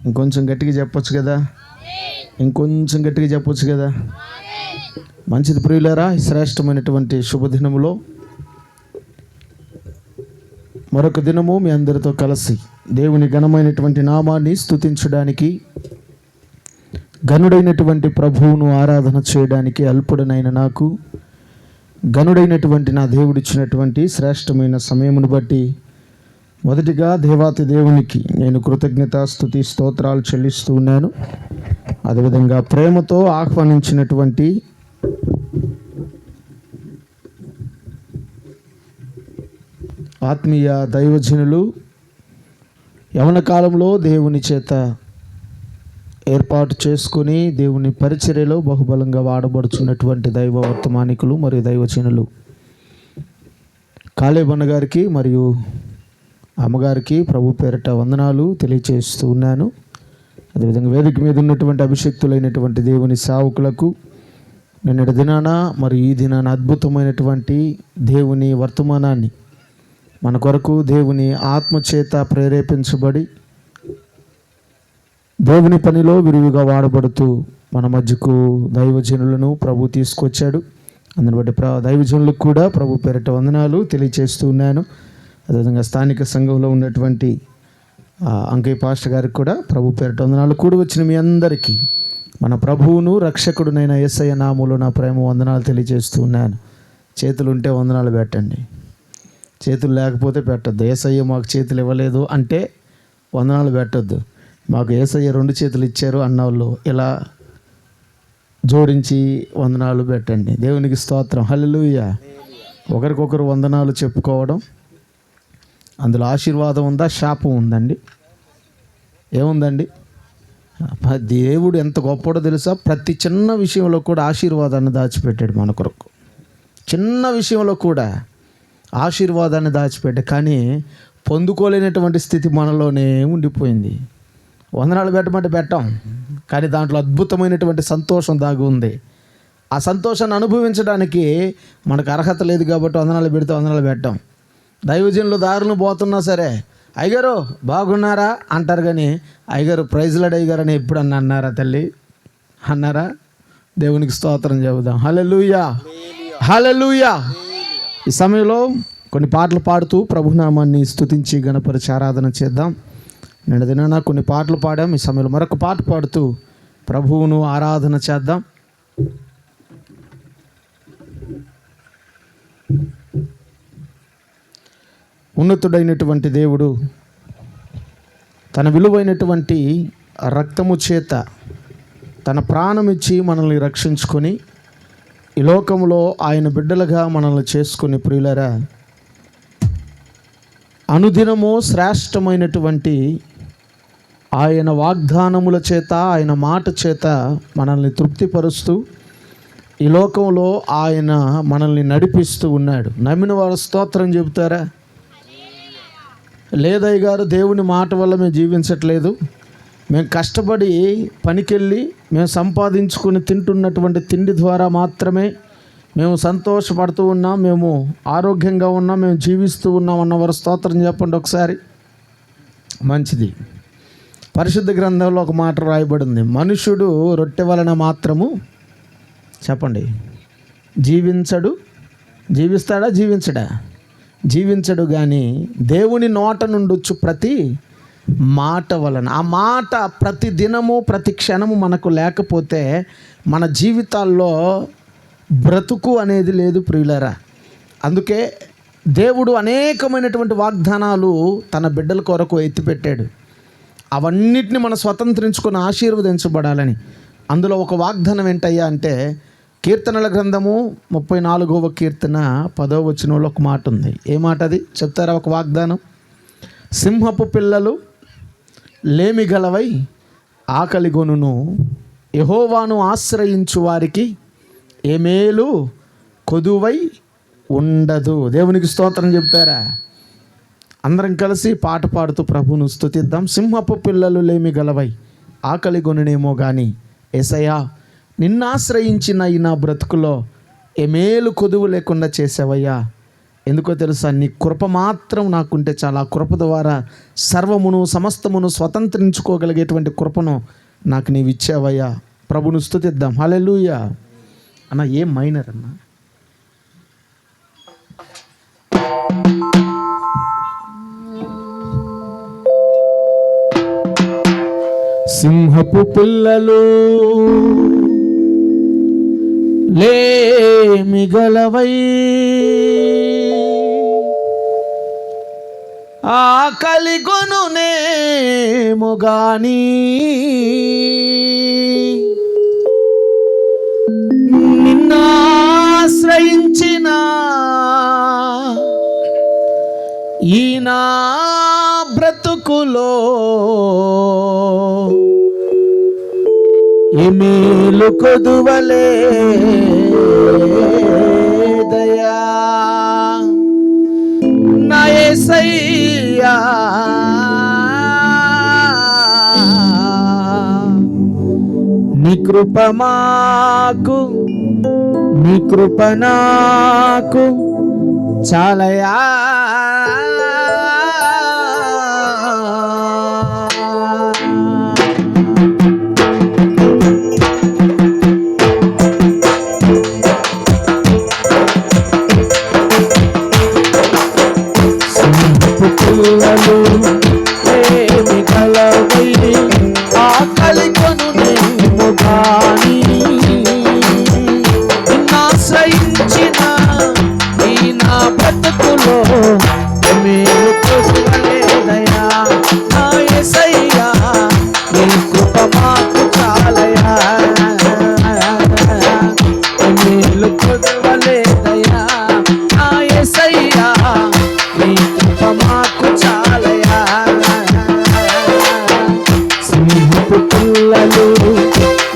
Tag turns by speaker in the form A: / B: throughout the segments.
A: ఇంకొంచెం గట్టిగా చెప్పొచ్చు కదా, ఇంకొంచెం గట్టిగా చెప్పొచ్చు కదా. మంచిది ప్రియులారా, శ్రేష్టమైనటువంటి శుభదినములో మరొక దినము మీ అందరితో కలిసి దేవుని ఘనమైనటువంటి నామాన్ని స్తుతించడానికి, ఘనుడైనటువంటి ప్రభువును ఆరాధన చేయడానికి అల్పుడనైన నాకు ఘనుడైనటువంటి నా దేవుడిచ్చినటువంటి శ్రేష్టమైన సమయమును బట్టి మొదటిగా దేవాతి దేవునికి నేను కృతజ్ఞత స్తుతి స్తోత్రాలు చెల్లిస్తూ ఉన్నాను. అదేవిధంగా ప్రేమతో ఆహ్వానించినటువంటి ఆత్మీయ దైవజనులు, యవన కాలంలో దేవుని చేత ఏర్పాటు చేసుకుని దేవుని పరిచర్యలో బహుబలంగా వాడబడుచున్నటువంటి దైవ వర్తమానికులు మరియు దైవజనులు కాలేబన్న గారికి మరియు అమ్మగారికి ప్రభు పేరిట వందనాలు తెలియచేస్తూ ఉన్నాను. అదేవిధంగా వేదిక మీద ఉన్నటువంటి అభిషక్తులైనటువంటి దేవుని సేవకులకు నిన్నటి దినాన మరియు ఈ దినాన అద్భుతమైనటువంటి దేవుని వర్తమానాన్ని మన కొరకు దేవుని ఆత్మచేత ప్రేరేపించబడి దేవుని పనిలో విరివిగా వాడబడుతూ మన మధ్యకు దైవజనులను ప్రభు తీసుకొచ్చాడు. అందుని బట్టి దైవజనులకు కూడా ప్రభు పేరిట వందనాలు తెలియచేస్తూ ఉన్నాను. అదేవిధంగా స్థానిక సంఘంలో ఉన్నటువంటి అంకయ్య పాస్టర్ గారికి కూడా ప్రభు పేరిట వందనాలు. కూడి వచ్చిన మీ అందరికీ మన ప్రభువును రక్షకుడునైన యేసయ్య నామములో నా ప్రేమ వందనాలు తెలియజేస్తూ ఉన్నాను. చేతులు ఉంటే వందనాలు పెట్టండి, చేతులు లేకపోతే పెట్టద్దు. యేసయ్య మాకు చేతులు ఇవ్వలేదు అంటే వందనాలు పెట్టద్దు. మాకు యేసయ్య 2 చేతులు ఇచ్చారు అన్నవాళ్ళు ఇలా జోడించి వందనాలు పెట్టండి. దేవునికి స్తోత్రం, హల్లెలూయా. ఒకరికొకరు వందనాలు చెప్పుకోవడం, అందులో ఆశీర్వాదం ఉందా, శాపం ఉందండి? ఏముందండి? దేవుడు ఎంత గొప్పడో తెలుసా? ప్రతి చిన్న విషయంలో కూడా ఆశీర్వాదాన్ని దాచిపెట్టాడు మన కొరకు. చిన్న విషయంలో కూడా ఆశీర్వాదాన్ని దాచిపెట్టాడు. కానీ పొందుకోలేనటువంటి స్థితి మనలోనే ఉండిపోయింది. వందనాలు పెట్టమంటే పెట్టాం, కానీ దాంట్లో అద్భుతమైనటువంటి సంతోషం దాగి ఉంది. ఆ సంతోషాన్ని అనుభవించడానికి మనకు అర్హత లేదు కాబట్టి వందనాలు పెడితే వందనాలు పెట్టాం. దైవజనులు దారులు పోతున్నా సరే అయ్యగారు బాగున్నారా అంటారు, కానీ అయ్యగారు ప్రైజ్లాడ్ అయ్యగారు అని ఎప్పుడన్నా అన్నారా తల్లి? అన్నారా? దేవునికి స్తోత్రం చెబుదాం. హల్లెలూయా, హల్లెలూయా. ఈ సమయంలో కొన్ని పాటలు పాడుతూ ప్రభునామాన్ని స్తుతించి గణపరిచి ఆరాధన చేద్దాం. నిన్న దినాన కొన్ని పాటలు పాడాం. ఈ సమయంలో మరొక పాట పాడుతూ ప్రభువును ఆరాధన చేద్దాం. ఉన్నతుడైనటువంటి దేవుడు తన విలువైనటువంటి రక్తము చేత తన ప్రాణం ఇచ్చి మనల్ని రక్షించుకొని ఈ లోకంలో ఆయన బిడ్డలుగా మనల్ని చేసుకుని ప్రియులరా అనుదినము శ్రేష్టమైనటువంటి ఆయన వాగ్దానముల చేత ఆయన మాట చేత మనల్ని తృప్తిపరుస్తూ ఈ లోకంలో ఆయన మనల్ని నడిపిస్తూ ఉన్నాడు. నమ్మిన వారు స్తోత్రం చెబుతారా? లేదయ్య గారు, దేవుని మాట వల్ల మేము జీవించట్లేదు, మేము కష్టపడి పనికెళ్ళి మేము సంపాదించుకొని తింటున్నటువంటి తిండి ద్వారా మాత్రమే మేము సంతోషపడుతూ ఉన్నాం, మేము ఆరోగ్యంగా ఉన్నాం, మేము జీవిస్తూ ఉన్నాం అన్నవారు స్తోత్రం చెప్పండి ఒకసారి. మంచిది. పరిశుద్ధ గ్రంథంలో ఒక మాట రాయబడింది, మనుషుడు రొట్టె వలన మాత్రము చెప్పండి జీవించడు. జీవిస్తాడా? జీవించడా? జీవించడు. కానీ దేవుని నోట నుండొచ్చు ప్రతి మాట వలన, ఆ మాట ప్రతి దినము ప్రతి క్షణము మనకు లేకపోతే మన జీవితాల్లో బ్రతుకు అనేది లేదు ప్రియులరా. అందుకే దేవుడు అనేకమైనటువంటి వాగ్దానాలు తన బిడ్డల కొరకు ఎత్తిపెట్టాడు. అవన్నిటిని మనం స్వతంత్రించుకొని ఆశీర్వదించబడాలని. అందులో ఒక వాగ్దానం ఏంటయ్యా అంటే కీర్తనల గ్రంథము 34వ కీర్తన 10వ వచనంలో ఒక మాట ఉంది. ఏ మాట అది చెప్తారా? ఒక వాగ్దానం. సింహపు పిల్లలు లేమి గలవై ఆకలిగొనును, యెహోవాను ఆశ్రయించు వారికి ఏ మేలు కొదువై ఉండదు. దేవునికి స్తోత్రం చెప్తారా? అందరం కలిసి పాట పాడుతూ ప్రభువును స్తుతిద్దాం. సింహపు పిల్లలు లేమి గలవై ఆకలిగొనునేమో కానీ యేసయ్యా నిన్నాశ్రయించిన ఈ నా బ్రతుకులో ఏ మేలు కొదువు లేకుండా చేసావయ్యా. ఎందుకో తెలుసా, నీ కృప మాత్రం నాకుంటే చాలా. ఆ కృప ద్వారా సర్వమును సమస్తమును స్వతంత్రించుకోగలిగేటువంటి కృపను నాకు నీవు ఇచ్చావయ్యా. ప్రభును స్తుతిద్దాం. హల్లెలూయా. అన్న ఏం మైనర్ అన్న? సింహపు పిల్లలు లేమిగలవై ఆకలిగొనునేమో గాని నిన్నాశ్రయించిన ఈ నా బ్రతుకులో ఏ మేలు కొదువలేదయా నా యేసయ్యా. నీ కృప మాకు, నీ కృప నాకు చాలయా. పిల్లలు ఏమి కలవై ఆకలిగొనునేమో గాని నిన్నాశ్రయించిన ఈ నా బ్రతుకులో మేలు కొదువలేదయా. నా యేసయ్యా నీ కృప మాకు చాలయా. మేలు కొదువలేదయా. నా యేసయ్యా నీ కృప మాకు చాలయా. సింహపు పిల్లలు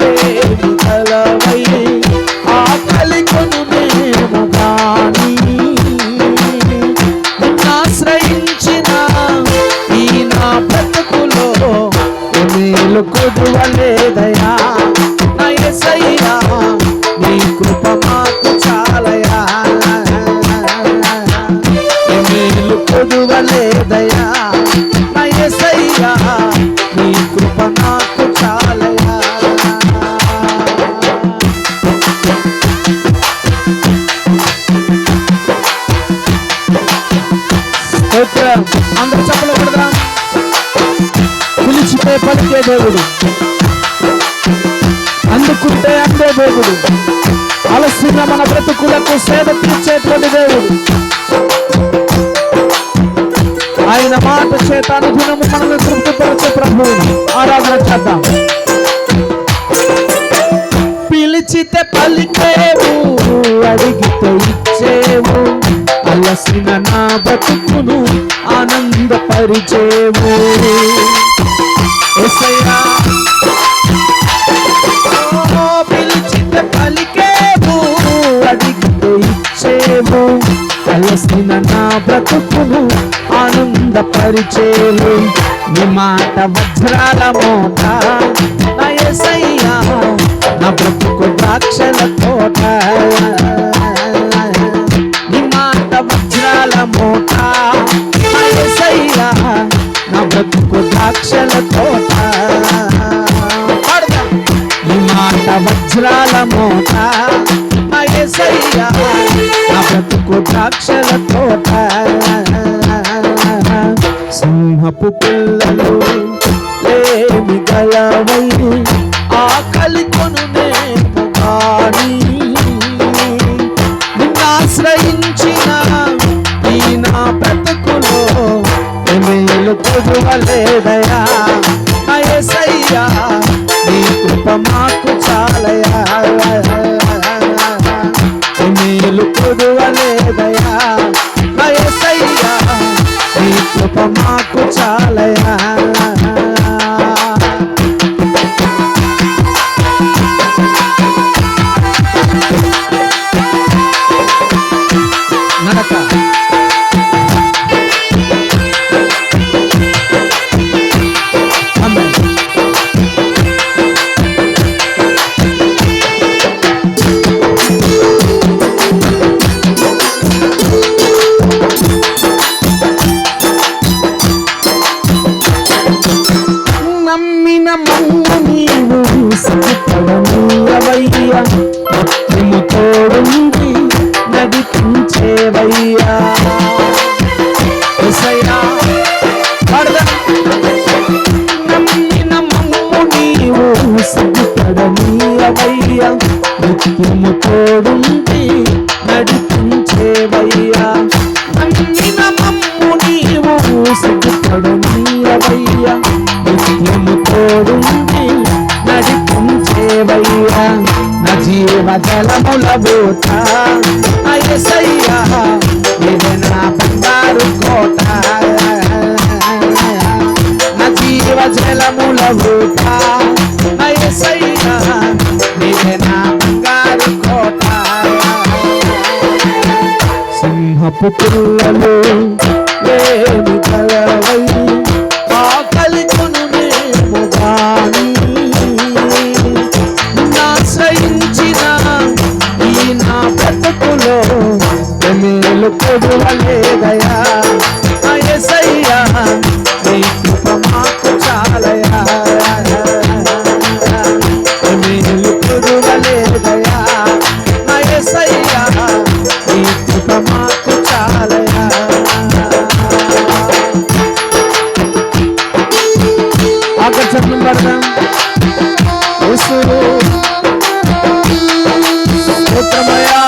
A: లేమి కలవై ఆకలిగొనునేమో గాని నిన్నాశ్రయించిన ఈ నా బ్రతుకులో మేలు కొదువలేదయా. నా యేసయ్యా నీ కృప మాకు చాలయా. మేలు కొదువలేదయా. నా యేసయ్యా నీ కృప నాకు చాలయా. అందరూ చెప్పలు కొడదాం. పిలిచితే పలికే దేవుడు, అందుకుంటే అందే దేవుడు, అలసిన మన బ్రతుకులకు సేద తీర్చేటువంటి దేవుడు. ఆయన మాట చేత అనుదినము మనల్ని తృప్తిపరచే ప్రభువుని ఆరాధన చేద్దాం. పిలిచితే పలికేవు, అడిగితే ఇచ్చేవు, అలసిన నా బతుకును ఆనందపరిచేవు. యేసయ్యా పిలిచితే పలికేవు, అడిగితే ఇచ్చేవు, అలసిన నా బ్రతుకును ఆనందపరిచేవు. నీ మాట వజ్రాల మోత, నా యేసయ్యా నా బ్రతుకు ద్రాక్షల తోట. నీ మాట వజ్రాల మోత, నా యేసయ్యా నా బ్రతుకు ద్రాక్షల తోట. నీ మాట వజ్రాల మోత, నా యేసయ్యా నా బ్రతుకు ద్రాక్షల తోట. సింహపు పిల్లలు లేమి గలవై ఆకలిగొనునేమో గాని నిన్నాశ్రయించిన ఈ నా బ్రతుకులో మేలు కొదువలేదయా. నా యేసయ్యా నీ కృప మాకు చాలయా. మేలు కొదువలేదయా. నా యేసయ్యా నీ కృప మాకు చాలయా. నడక నమ్ము నీవు సిగ్గుపడనీయవయ్యా, నిత్యము తోడుండి నడిపించేవయ్యా. యేసయ్యా నమ్మిన మమ్ము నీవు సిగ్గుపడనీయవయ్యా, నిత్యము తోడుండి నడిపించేవయ్యా. నమ్మిన మమ్ము నీవు సిగ్గుపడనీయవయ్యా, నిత్యము తోడుండి నడిపించేవయ్యా. నా జీవ జలముల బూట యేసయ్యా, నీవే నా బంగారు కోట. నా జీవ జలముల బూట యేసయ్యా, నీవే నా బంగారు కోట. సింహపు పిల్లలు లేని కలవై ఆకలి కొనునేమో గాని, ఆశ్రయించిన ఈ నా బ్రతుకులో మేలు కొదువలేదయా. యేసయ్యా నీ కృప మాకు చాలయా, మేలు కొదువలేదయా. యేసయ్యా నీ కృప మాకు చాలయా. ఆకర్షణ పడదాం యేసు స్తోత్రమయ్యా.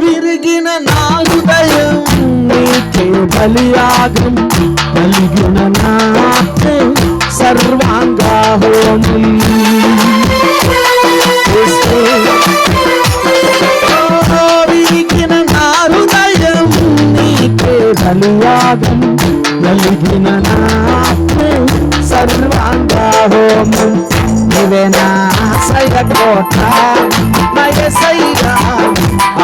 A: విరిగిన నా హృదయం నీకే బలియాగం, కలిగిన నాకే సర్వాంగా హోమం. విరిగిన నా హృదయం నీకే బలియాగం, కలిగిన నాకే సర్వాంగా హోమం. నీవే నా ఆశ్రయ కోట, నా యేసయ్యా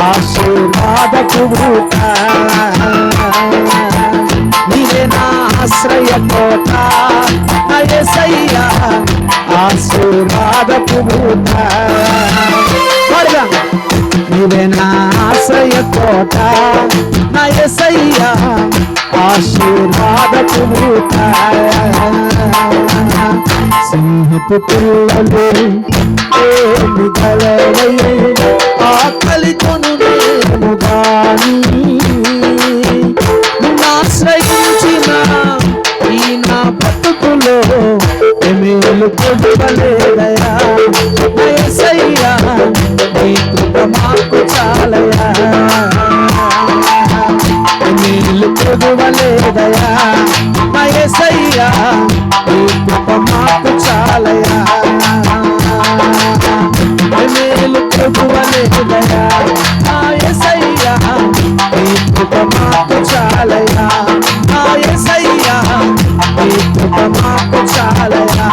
A: ఆశీర్వాదపు ఊట. నీవే నా ఆశ్రయ కోట, నా యేసయ్యా ఆశీర్వాదపు ఊట. నీవే నా ఆశ్రయ కోట, నా యేసయ్యా ఆశీర్వాదపు ఊట. సింహపు పిల్లలు ఏమి కలవై ఆకలి కొనునేమో గాని, ఆశ్రయించిన ఈ నా బ్రతుకులో మేలు కొదువలేదయా. యేసయ్యా నీ కృప మాకు చాలయా, మేలు కొదువలేదయా. యేసయ్యా నీ కృప మాకు చాలయా, మేలు కొదువలేదయా. యేసయ్యా నీ కృప మాకు చాలయా, యేసయ్యా నీ కృప మాకు చాలయా,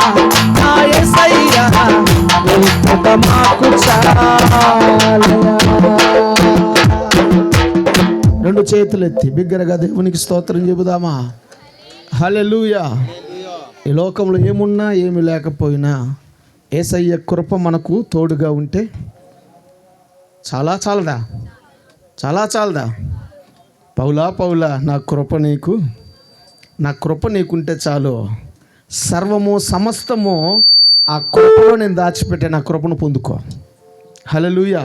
A: యేసయ్యా నీ కృప మాకు చాలయా. రెండు చేతులు ఎత్తి బిగ్గరగా దేవునికి స్తోత్రం చెబుదామా. హల్లెలూయా. ఈ లోకంలో ఏమున్నా ఏమి లేకపోయినా యేసయ్య కృప మనకు తోడుగా ఉంటే చాలదా? పౌలా నా కృప నీకుంటే చాలు, సర్వము సమస్తము ఆ కృపలో నేను దాచిపెట్టే నా కృపను పొందుకో. హల్లెలూయా.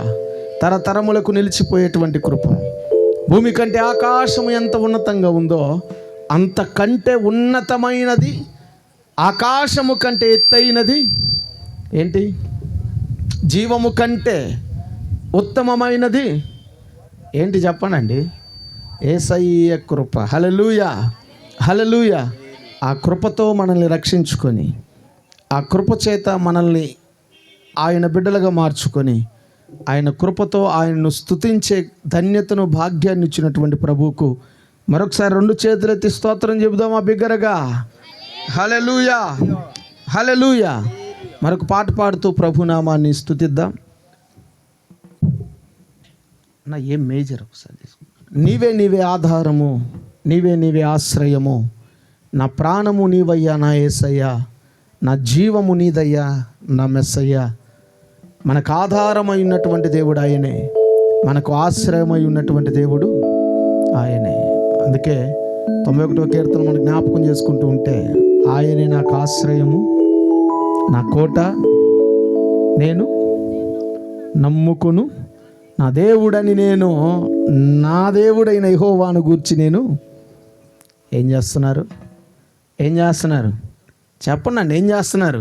A: తరతరములకు నిలిచిపోయేటువంటి కృప. భూమి కంటే ఆకాశము ఎంత ఉన్నతంగా ఉందో అంతకంటే ఉన్నతమైనది, ఆకాశము కంటే ఎత్తైనది ఏంటి? జీవము కంటే ఉత్తమమైనది ఏంటి చెప్పనండి? యేసయ్య కృప. హల్లెలూయా, హల్లెలూయా. ఆ కృపతో మనల్ని రక్షించుకొని, ఆ కృప చేత మనల్ని ఆయన బిడ్డలుగా మార్చుకొని, ఆయన కృపతో ఆయనను స్తుతించే ధన్యతను భాగ్యాన్ని ఇచ్చినటువంటి ప్రభువుకు మరొకసారి రెండు చేతులెత్తి స్తోత్రం చెబుదామా బిగ్గరగా. హల్లెలూయా, హల్లెలూయా. మరొక పాట పాడుతూ ప్రభునామాన్ని స్తుతిద్దాం. ఏం మేజర్ ఒకసారి నీవే ఆధారము, నీవే ఆశ్రయము, నా ప్రాణము నీవయ్యా నా యేసయ్యా, నా జీవము నీదయ్యా నా మెస్సయ్యా. మనకు ఆధారమై ఉన్నటువంటి దేవుడు ఆయనే, మనకు ఆశ్రయమై ఉన్నటువంటి దేవుడు ఆయనే. అందుకే 91వ కీర్తన మనం జ్ఞాపకం చేసుకుంటూ ఉంటే, ఆయనే నాకు ఆశ్రయము, నా కోట, నేను నమ్ముకును నా దేవుడని, నేను నా దేవుడైన యెహోవాను గూర్చి నేను ఏం చేస్తున్నారు చెప్పండి. ఏం చేస్తున్నారు?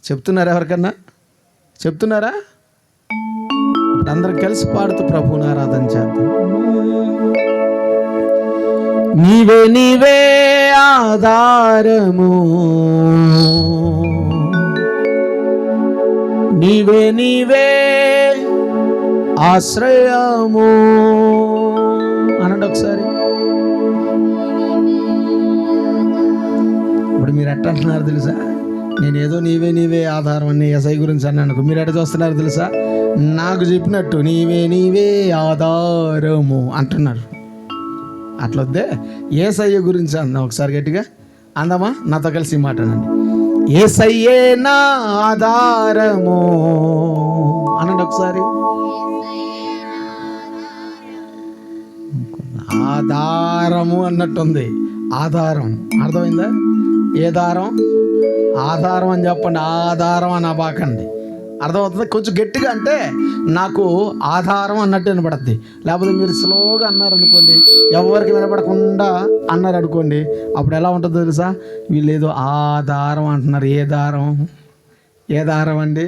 A: చెప్తున్నారు? ఎవరికన్నా చెప్తున్నారా? ఇప్పుడు అందరం కలిసి పాడుతూ ప్రభువుని ఆరాధన చేద్దాం. నీవే ఆధారము, నీవే ఆశ్రయము అనండి ఒకసారి. ఇప్పుడు మీరు ఎట్ట అంటున్నారు తెలుసా? నేనేదో నీవే ఆధారం అని ఎస్ఐ గురించి అన్నాను. మీరు ఎట్ట చూస్తున్నారు తెలుసా? నాకు చెప్పినట్టు నీవే ఆధారము అంటున్నారు. అట్లొద్దే, యేసయ్య గురించి అందాం ఒకసారి గట్టిగా అందామా? నాతో కలిసి మాట్లాడండి. యేసయ్యే నా ఆధారము అనండి ఒకసారి. ఆధారము అన్నట్టుంది. ఆధారం అర్థమైందా? ఏ దారం? ఆధారం అని చెప్పండి. ఆధారం అని అబాకండి. అర్థమవుతుంది? కొంచెం గట్టిగా అంటే నాకు ఆధారం అన్నట్టు వినపడుతుంది. లేకపోతే మీరు స్లోగా అన్నారనుకోండి, ఎవరికి వినపడకుండా అన్నారనుకోండి, అప్పుడు ఎలా ఉంటుందో తెలుసా? వీళ్ళు ఏదో ఆధారం అంటున్నారు. ఏ దారం అండి?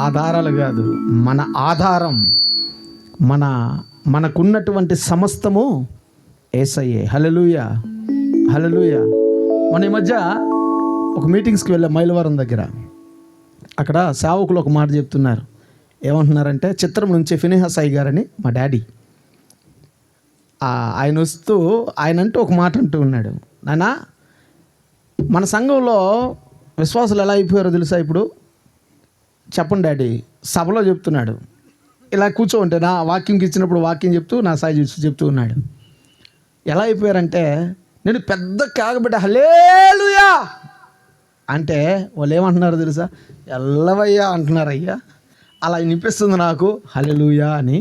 A: ఆధారాలు కాదు, మన ఆధారం, మనకున్నటువంటి సమస్తము యేసయ్యే. హల్లెలూయా. మన ఈ మధ్య ఒక మీటింగ్స్కి వెళ్ళాం మైలవరం దగ్గర. అక్కడ సేవకులు ఒక మాట చెప్తున్నారు. ఏమంటున్నారంటే, చిత్రం నుంచి ఫినిహాస్ అయ్య గారని మా డాడీ, ఆయన వస్తూ ఆయన ఒక మాట అంటూ ఉన్నాడు. నాన్న, మన సంఘంలో విశ్వాసులు ఎలా అయిపోయారో తెలుసా? ఇప్పుడు చెప్పండి డాడీ. సభలో చెప్తున్నాడు. ఇలా కూర్చోంటే నా వాక్యంకి ఇచ్చినప్పుడు వాక్యం చెప్తూ నా సాయి చెప్తూ ఉన్నాడు. ఎలా అయిపోయారంటే, నేను పెద్ద కాగబెట్ట హల్లెలూయా అంటే వాళ్ళు ఏమంటున్నారు తెలుసా? ఎల్లవయ్యా అంటున్నారు. అయ్యా అలా వినిపిస్తుంది నాకు హల్లెలూయా అని.